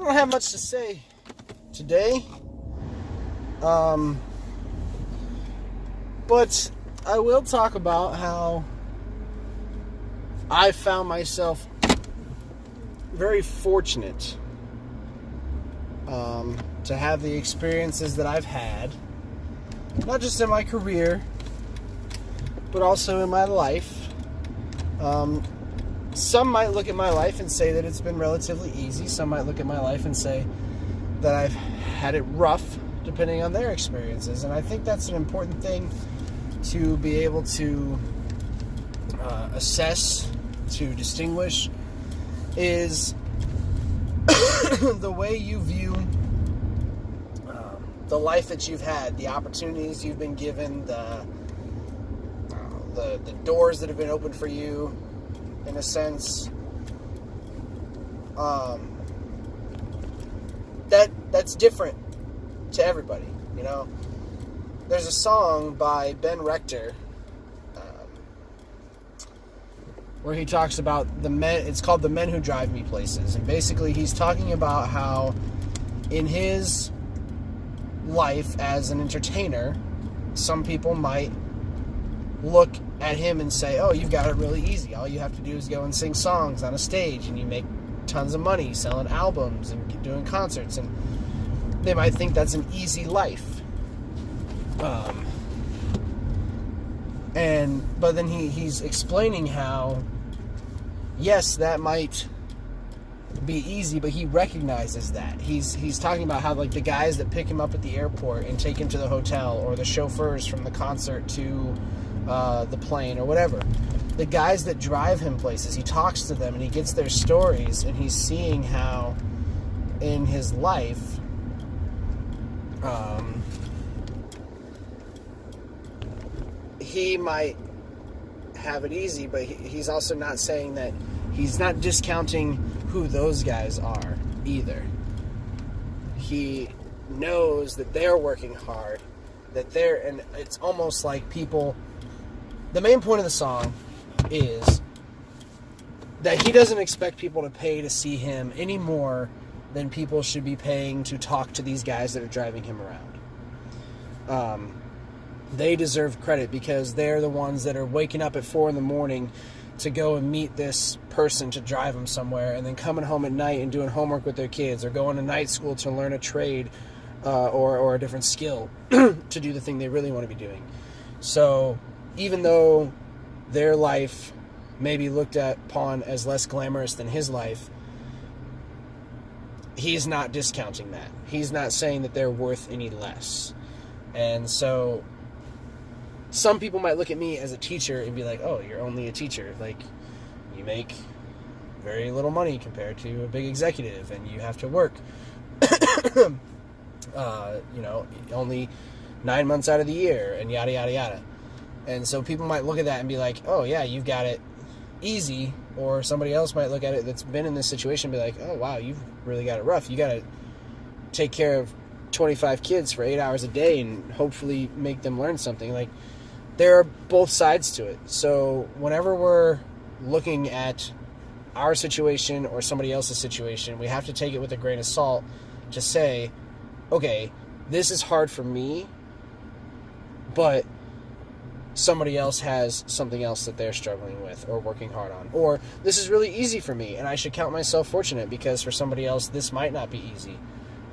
don't have much to say today. But I will talk about how I found myself very fortunate to have the experiences that I've had, not just in my career, but also in my life. Some might look at my life and say that it's been relatively easy. Some might look at my life and say that I've had it rough, depending on their experiences. And I think that's an important thing to be able to assess, to distinguish, is the way you view the life that you've had, the opportunities you've been given, the doors that have been opened for you, in a sense. That's different to everybody, you know. There's a song by Ben Rector where he talks about the men. It's called "The Men Who Drive Me Places," and basically he's talking about how in his life as an entertainer, some people might look at him and say, "Oh, you've got it really easy. All you have to do is go and sing songs on a stage, and you make tons of money selling albums and doing concerts." And they might think that's an easy life. But then he's explaining how, yes, that might be easy, but he recognizes that. He's talking about how, like, the guys that pick him up at the airport and take him to the hotel, or the chauffeurs from the concert to the plane or whatever, the guys that drive him places, he talks to them and he gets their stories, and he's seeing how in his life he might have it easy, but he's also not saying that, he's not discounting who those guys are either. He knows that they're working hard, and it's almost like people, the main point of the song is that he doesn't expect people to pay to see him any more than people should be paying to talk to these guys that are driving him around. They deserve credit because they're the ones that are waking up at 4 a.m. to go and meet this person to drive them somewhere, and then coming home at night and doing homework with their kids, or going to night school to learn a trade or a different skill to do the thing they really want to be doing. So even though their life may be looked upon as less glamorous than his life, he's not discounting that. He's not saying that they're worth any less. And so some people might look at me as a teacher and be like, "Oh, you're only a teacher. Like, you make very little money compared to a big executive, and you have to work, only 9 months out of the year, and yada, yada, yada." And so people might look at that and be like, "Oh, yeah, you've got it easy." Or somebody else might look at it that's been in this situation and be like, "Oh, wow, you've really got it rough. You got to take care of 25 kids for 8 hours a day and hopefully make them learn something." Like, there are both sides to it. So whenever we're looking at our situation or somebody else's situation, we have to take it with a grain of salt to say, okay, this is hard for me, but somebody else has something else that they're struggling with or working hard on. Or this is really easy for me, and I should count myself fortunate because for somebody else this might not be easy.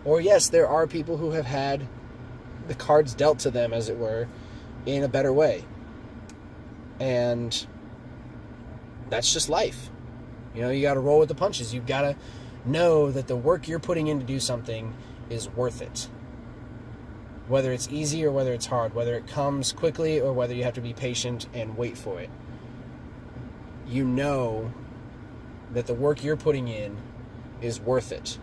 Or yes, there are people who have had the cards dealt to them, as it were, in a better way. And that's just life. You know, you got to roll with the punches. You've got to know that the work you're putting in to do something is worth it. Whether it's easy or whether it's hard, whether it comes quickly or whether you have to be patient and wait for it. You know that the work you're putting in is worth it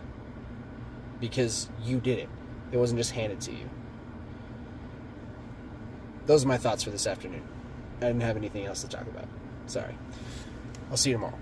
because you did it. It wasn't just handed to you. Those are my thoughts for this afternoon. I didn't have anything else to talk about. Sorry. I'll see you tomorrow.